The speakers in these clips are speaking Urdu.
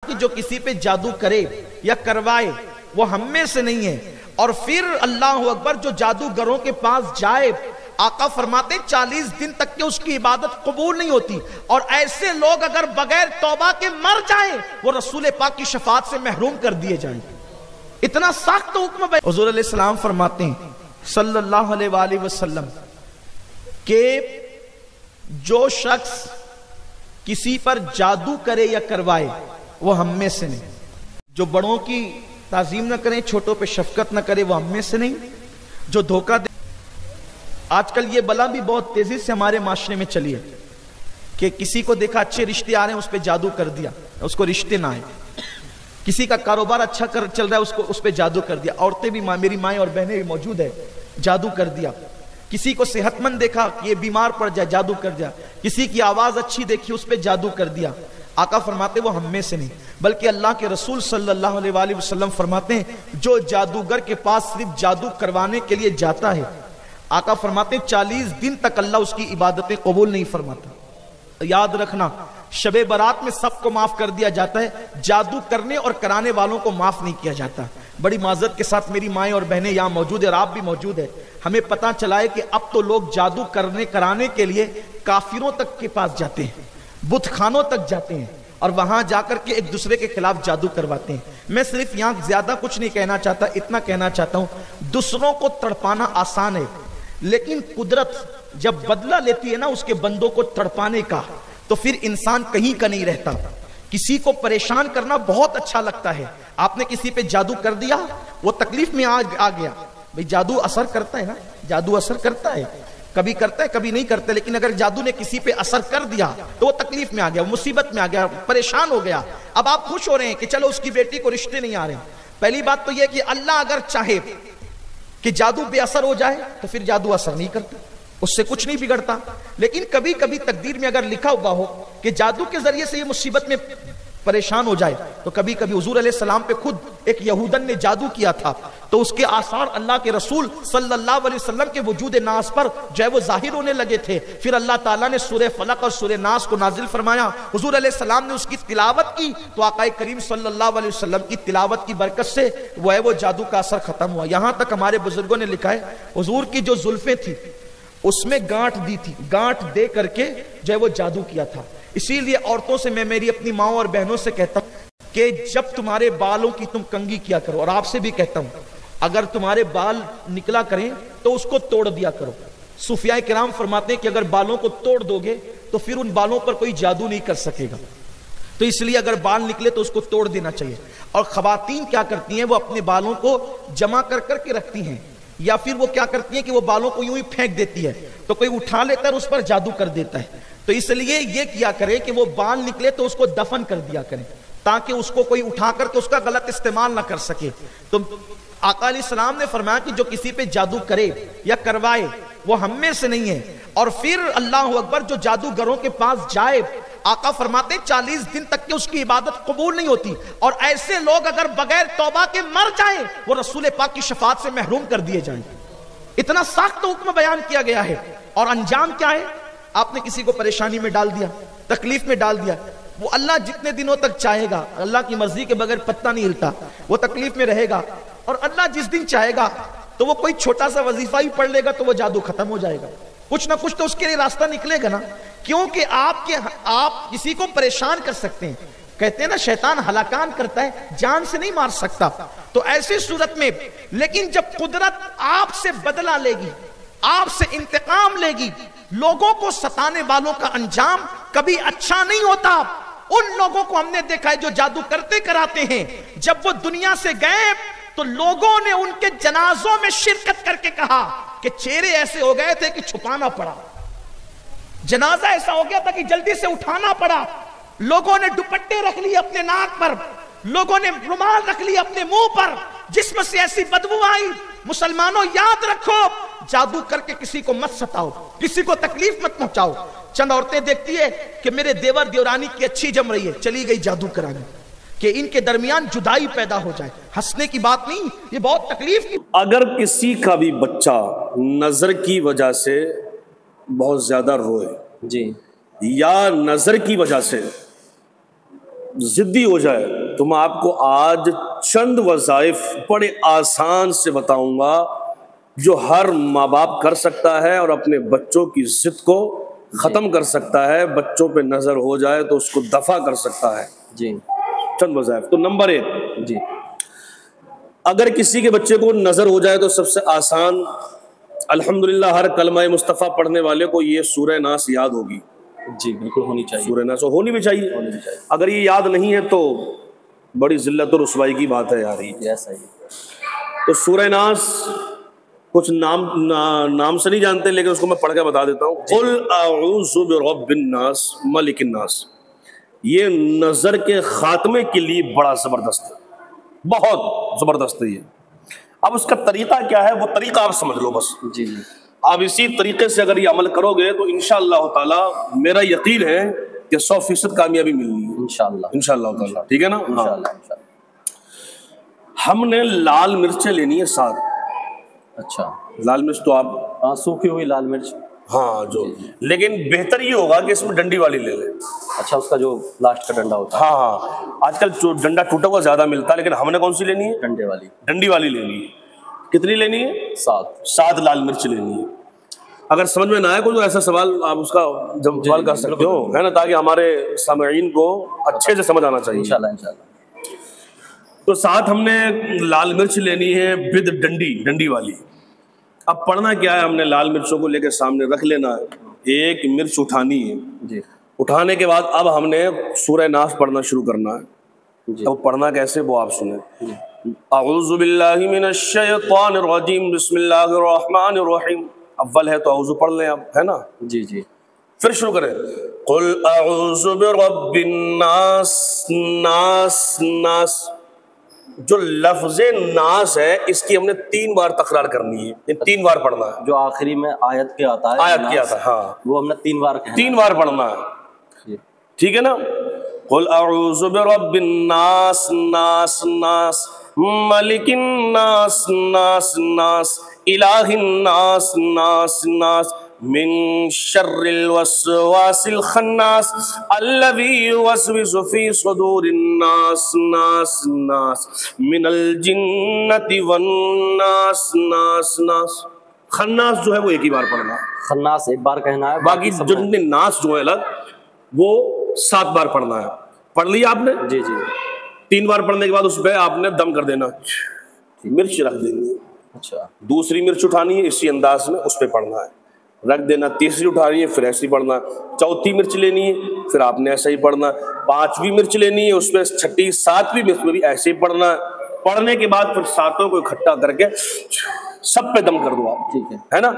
کہ جو کسی پہ جادو کرے یا کروائے وہ ہم میں سے نہیں ہے، اور پھر اللہ اکبر جو جادوگروں کے پاس جائے، آقا فرماتے 40 دن تک کہ اس کی عبادت قبول نہیں ہوتی، اور ایسے لوگ اگر بغیر توبہ کے مر جائیں وہ رسول پاک کی شفاعت سے محروم کر دیے جائیں۔ اتنا سخت حکم ہے۔ حضور علیہ السلام فرماتے ہیں صلی اللہ علیہ وآلہ وسلم کہ جو شخص کسی پر جادو کرے یا کروائے وہ ہم میں سے نہیں، جو بڑوں کی تعظیم نہ کرے، چھوٹوں پہ شفقت نہ کرے وہ ہم میں سے نہیں، جو دھوکہ دے۔ آج کل یہ بلا بھی بہت تیزی سے ہمارے معاشرے میں چلی ہے کہ کسی کو دیکھا اچھے رشتے آ رہے ہیں اس پہ جادو کر دیا، اس کو رشتے نہ آئے۔ کسی کا کاروبار اچھا چل رہا ہے اس پہ جادو کر دیا۔ عورتیں بھی، میری مائیں اور بہنیں بھی موجود ہے، جادو کر دیا۔ کسی کو صحت مند دیکھا کہ یہ بیمار پڑ جائے، جادو کر دیا۔ کسی کی آواز اچھی دیکھی اس پہ جادو کر دیا۔ آقا فرماتے وہ ہم میں سے نہیں، بلکہ اللہ کے رسول صلی اللہ علیہ وآلہ وسلم فرماتے ہیں جو جادوگر کے پاس صرف جادو کروانے کے لیے جاتا ہے، آقا فرماتے ہیں 40 دن تک اللہ اس کی عبادتیں قبول نہیں فرماتا۔ یاد رکھنا، شب برات میں سب کو معاف کر دیا جاتا ہے، جادو کرنے اور کرانے والوں کو معاف نہیں کیا جاتا۔ بڑی معذرت کے ساتھ میری مائیں اور بہنیں یہاں موجود ہیں اور آپ بھی موجود ہیں، ہمیں پتہ چلا ہے کہ اب تو لوگ جادو کرانے کے لیے کافروں تک کے پاس جاتے ہیں، بت خانوں تک جاتے ہیں، اور وہاں جا کر کے ایک دوسرے کے خلاف جادو کرواتے ہیں۔ میں صرف یہاں زیادہ کچھ نہیں کہنا چاہتا، اتنا کہنا چاہتا ہوں دوسروں کو تڑپانا آسان ہے، لیکن قدرت جب بدلہ لیتی ہے نا اس کے بندوں کو تڑپانے کا، تو پھر انسان کہیں کا نہیں رہتا۔ کسی کو پریشان کرنا بہت اچھا لگتا ہے۔ آپ نے کسی پہ جادو کر دیا، وہ تکلیف میں آ گیا، بھئی جادو اثر کرتا ہے نا، جادو اثر کرتا ہے، کبھی کرتا ہے کبھی نہیں کرتا، لیکن اگر جادو نے کسی پہ اثر کر دیا تو وہ تکلیف میں آ گیا، وہ مصیبت میں آ گیا، پریشان ہو گیا۔ اب آپ خوش ہو رہے ہیں کہ چلو اس کی بیٹی کو رشتے نہیں آ رہے ہیں۔ پہلی بات تو یہ کہ اللہ اگر چاہے کہ جادو بے اثر ہو جائے تو پھر جادو اثر نہیں کرتا، اس سے کچھ نہیں بگڑتا، لیکن کبھی کبھی تقدیر میں اگر لکھا ہوا ہو کہ جادو کے ذریعے سے یہ مصیبت میں پریشان ہو جائے، تو کبھی کبھی حضور علیہ السلام پہ خود ایک یہودن نے جادو کیا تھا، تو اس کے آثار اللہ کے رسول صلی اللہ علیہ وسلم کے وجود ناس پر جو ہے وہ ظاہر ہونے لگے تھے۔ پھر اللہ تعالیٰ نے سورہ فلق اور سورہ ناس کو نازل فرمایا، حضور علیہ السلام نے اس کی تلاوت کی تو آقا کریم صلی اللہ علیہ وسلم کی تلاوت کی برکت سے وہ جادو کا اثر ختم ہوا۔ یہاں تک ہمارے بزرگوں نے لکھا ہے حضور کی جو زلفیں تھی اس میں گانٹھ دی تھی، گانٹھ دے کر کے جو ہے وہ جادو کیا تھا۔ اسی لیے عورتوں سے میں میری اپنی ماں اور بہنوں سے کہتا ہوں کہ جب تمہارے بالوں کی تم کنگھی کیا کرو، اور آپ سے بھی کہتا ہوں اگر تمہارے بال نکلا کریں تو اس کو توڑ دیا کرو۔ صوفیاء کرام فرماتے ہیں کہ اگر بالوں کو توڑ دو گے تو پھر ان بالوں پر کوئی جادو نہیں کر سکے گا، تو اس لیے اگر بال نکلے تو اس کو توڑ دینا چاہیے۔ اور خواتین کیا کرتی ہیں، وہ اپنے بالوں کو جمع کر کر کے رکھتی ہیں، یا پھر وہ کیا کرتی ہیں کہ وہ بالوں کو یوں ہی پھینک دیتی ہے، تو کوئی اٹھا لیتا ہے اور اس پر جادو کر دیتا ہے۔ تو اس لیے یہ کیا کرے کہ وہ بال نکلے تو اس کو دفن کر دیا کریں، تاکہ اس کو کوئی اٹھا کر کے اس کا غلط استعمال نہ کر سکے۔ تو آقا علیہ السلام نے فرمایا کہ جو کسی پہ جادو کرے یا کروائے وہ ہم میں سے نہیں ہے، اور پھر اللہ اکبر جو جادوگروں کے پاس جائے، آقا فرماتے 40 دن تک کہ اس کی عبادت قبول نہیں ہوتی، اور ایسے لوگ اگر بغیر توبہ کے مر جائیں وہ رسول پاک کی شفاعت سے محروم کر دیے جائیں۔ اتنا سخت حکم بیان کیا گیا ہے، اور انجام کیا ہے؟ آپ نے کسی کو پریشانی میں ڈال دیا، تکلیف میں ڈال دیا، وہ اللہ جتنے دنوں تک چاہے گا، اللہ کی مرضی کے بغیر پتہ نہیں ہلتا، وہ تکلیف میں رہے گا، اور اللہ جس دن چاہے گا تو وہ کوئی چھوٹا سا وظیفہ ہی پڑھ لے گا تو وہ جادو ختم ہو جائے گا، کچھ نہ کچھ تو اس کے لیے راستہ نکلے گا نا، کیونکہ آپ کسی کو پریشان کر سکتے ہیں، کہتے ہیں نا شیطان ہلاکان کرتا ہے، جان سے نہیں مار سکتا، تو ایسی صورت میں لیکن جب قدرت آپ سے بدلہ لے گی، آپ سے انتقام لے گی، لوگوں کو ستانے والوں کا انجام کبھی اچھا نہیں ہوتا۔ ان لوگوں کو ہم نے دیکھا ہے جو جادو کرتے کراتے ہیں، جب وہ دنیا سے گئے تو لوگوں نے ان کے جنازوں میں شرکت کر کے کہا کہ چہرے ایسے ہو گئے تھے کہ چھپانا پڑا، جنازہ ایسا ہو گیا تھا کہ جلدی سے اٹھانا پڑا، لوگوں نے دوپٹے رکھ لیے اپنے ناک پر، لوگوں نے رومال رکھ لیے اپنے منہ پر، جسم سے ایسی بدبو آئی۔ مسلمانوں یاد رکھو، جادو کر کے کسی کو مت ستاؤ، کسی کو تکلیف مت پہنچاؤ۔ چند عورتیں دیکھتی ہے کہ میرے دیور دیورانی کی اچھی جم رہی ہے، چلی گئی جادو کرانے کہ ان کے درمیان جدائی پیدا ہو جائے، ہنسنے کی بات نہیں، یہ بہت تکلیف کی۔ اگر کسی کا بھی بچہ نظر کی وجہ سے بہت زیادہ روئے جی، یا نظر کی وجہ سے ضدی ہو جائے تو میں آپ کو آج چند وظائف بڑے آسان سے بتاؤں گا جو ہر ماں باپ کر سکتا ہے اور اپنے بچوں کی ضد کو ختم کر سکتا ہے، بچوں پہ نظر ہو جائے تو اس کو دفع کر سکتا ہے۔ جی چند وظائف۔ تو نمبر 1، جی اگر کسی کے بچے کو نظر ہو جائے تو سب سے آسان، الحمدللہ ہر کلمہ مصطفیٰ پڑھنے والے کو یہ سورہ ناس یاد ہوگی۔ جی بالکل ہونی چاہیے، سورہ ناس ہونی بھی چاہیے۔ اگر یہ یاد نہیں ہے تو بڑی ذلت اور رسوائی کی بات ہے یار۔ ایسا ہی۔ تو سورہ ناس کچھ نام سے نہیں جانتے، لیکن اس کو میں پڑھ کے بتا دیتا ہوں۔ قل اعوذ برب الناس ملک الناس، یہ نظر کے خاتمے کے لیے بڑا زبردست ہے، بہت زبردست ہے یہ۔ اب اس کا طریقہ کیا ہے وہ طریقہ آپ سمجھ لو بس۔ جی آپ اسی طریقے سے اگر یہ عمل کرو گے تو انشاءاللہ تعالی میرا یقین ہے کہ 100% کامیابی ملنی ہے انشاءاللہ تعالی، ٹھیک ہے نا؟ ہم نے لال مرچیں لینی ہے 7۔ اچھا، لال مرچ تو آپ سوکھی ہوئی لال مرچ، ہاں جو، لیکن بہتر یہ ہوگا کہ اس میں ڈنڈی والی لے لیں۔ اچھا، اس کا جو لاسٹ کا ڈنڈا ہوتا ہے۔ ہاں آج کل جو ڈنڈا ٹوٹا ہوا زیادہ ملتا ہے، لیکن ہم نے کون سی لینی ہے؟ ڈنڈے والی، ڈنڈی والی لینی ہے۔ کتنی لینی ہے؟ 7 لال مرچ لینی ہے۔ اگر سمجھ میں نہ آئے کوئی تو ایسا سوال آپ اس کا جب سوال کر سکتے ہو، ہے نا، تاکہ ہمارے سامعین کو اچھے سے سمجھ آنا چاہیے انشاءاللہ۔ تو 7 ہم نے لال مرچ لینی ہے ود ڈنڈی والی۔ اب پڑھنا کیا ہے، ہم نے لال مرچوں کو لے کے سامنے رکھ لینا ہے، ایک مرچ اٹھانی ہے جی۔ اٹھانے کے بعد اب ہم نے سورہ ناس پڑھنا شروع کرنا ہے۔ جی۔ اب پڑھنا کیسے وہ آپ سنیں۔ اعوذ باللہ من الشیطان الرجیم، بسم اللہ الرحمن الرحیم۔ اول ہے تو اعوذ پڑھ لیں اب، ہے نا؟ جی جی۔ پھر شروع کریں، قل اعوذ برب الناس، ناس جو لفظ ناس ہے اس کی ہم نے 3 بار تکرار کرنی ہے، یہ 3 بار پڑھنا ہے۔ جو آخری میں آیت کے آتا ہے، آیت کی آتا ہے، ہاں وہ ہم نے 3 بار کہنا ہے، 3 بار پڑھنا ہے، ٹھیک ہے نا؟ قل اعوذ برب الناس، ناس ملک الناس، ناس الہ الناس، ناس من شر الوسواس الخناس الذی یوسوس فی صدور الناس، ناس من الجنۃ والناس، ناس خناس جو ہے وہ ایک ہی بار پڑھنا ہے، خناس ایک بار کہنا ہے، باقی جن ناس جو ہے الگ وہ 7 بار پڑھنا ہے۔ پڑھ لیا آپ نے؟ جی جی۔ 3 بار پڑھنے کے بعد اس پہ آپ نے دم کر دینا، مرچ رکھ دینی ہے۔ اچھا، دوسری مرچ اٹھانی ہے اسی انداز میں، اس پہ پڑھنا ہے، رکھ دینا۔ تیسری اٹھانی ہے پھر ایسے ہی پڑھنا ہے۔ چوتھی مرچ لینی ہے پھر آپ نے ایسا ہی پڑھنا ہے۔ 5ویں مرچ لینی ہے اس پہ، چھٹی 7ویں مرچ میں بھی ایسے ہی پڑھنا ہے۔ پڑھنے کے بعد پھر 7 کو اکٹھا کر کے سب پہ دم کر دو آپ، ٹھیک ہے نا؟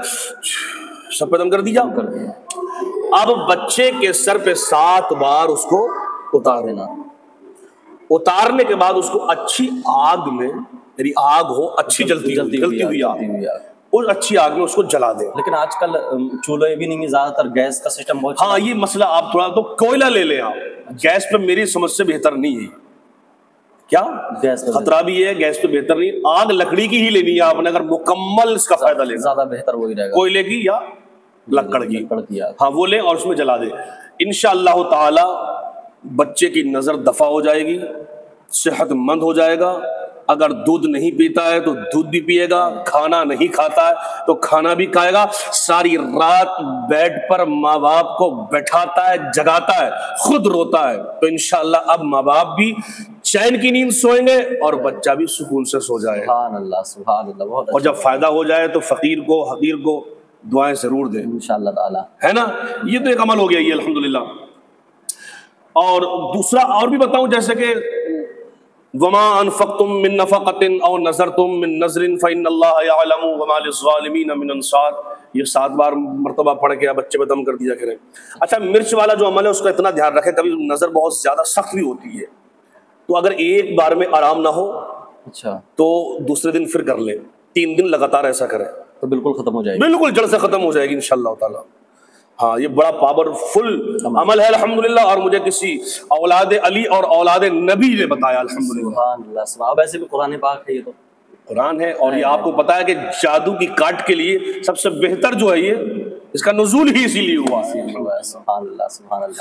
سب پہ دم کر دیا۔ اب بچے کے سر پہ 7 بار اس کو اتار دینا۔ اتارنے کے بعد اس کو اچھی آگ میں، میری آگ ہو اچھی جلتی ہوئی آگ، اور اچھی آگ میں اس کو جلا دیں۔ لیکن آج کل چولہے بھی نہیں، زیادہ تر گیس کا سسٹم بہت، ہاں یہ مسئلہ آپ تھوڑا تو کوئلہ لے لیں آپ، گیس پہ میری سمجھ سے بہتر نہیں ہے۔ کیا گیس خطرہ بھی ہے، گیس پہ بہتر نہیں، آگ لکڑی کی ہی لینی ہے آپ نے اگر مکمل اس کا فائدہ لینا، زیادہ بہتر وہی رہے گا، کوئلے کی یا لکڑ کی، آگ، ہاں وہ لیں اور اس میں جلا دیں۔ انشاءاللہ تعالی بچے کی نظر دفع ہو جائے گی، صحت مند ہو جائے گا۔ اگر دودھ نہیں پیتا ہے تو دودھ بھی پیے گا، کھانا نہیں کھاتا ہے تو کھانا بھی کھائے گا۔ ساری رات بیڈ پر ماں باپ کو بٹھاتا ہے، جگاتا ہے، خود روتا ہے، تو انشاءاللہ اب ماں باپ بھی چین کی نیند سوئیں گے اور بچہ بھی سکون سے سو جائے گا۔ سبحان اللہ سبحان اللہ، بہت اور جب فائدہ ہو جائے تو فقیر کو، حقیر کو دعائیں ضرور دیں انشاءاللہ تعالی، ہے نا؟ یہ تو ایک عمل ہو گیا یہ الحمدللہ۔ اور دوسرا اور بھی بتاؤں، جیسے کہ وَمَا أَنفَقْتُم مِّن نَفَقَةٍ أَوْ نَذَرْتُم مِّن نَذْرٍ فَإِنَّ اللَّهَ يَعْلَمُ وَمَا لِلظَّالِمِينَ مِنْ أَنصَارٍ، یہ 7 بار مرتبہ پڑھ کے بچے پہ دم کر دیا کریں۔ اچھا مرچ والا جو عمل ہے اس کا اتنا دھیان رکھیں، کبھی نظر بہت زیادہ سخت بھی ہوتی ہے، تو اگر ایک بار میں آرام نہ ہو اچھا تو دوسرے دن پھر کر لیں، 3 دن لگاتار ایسا کریں تو بالکل ختم ہو جائے گی، بالکل جڑ سے ختم ہو جائے گی انشاءاللہ تعالی۔ ہاں یہ بڑا پاورفل عمل ہے الحمدللہ، اور مجھے کسی اولاد علی اور اولاد نبی نے بتایا الحمدللہ۔ سبحان اللہ سبحان اللہ، ویسے بھی قرآن پاک ہے، یہ تو قرآن ہے، اور یہ آپ کو پتا ہے کہ جادو کی کاٹ کے لیے سب سے بہتر جو ہے یہ اس کا نزول ہی اسی لیے ہوا ہے۔ سبحان اللہ سبحان اللہ۔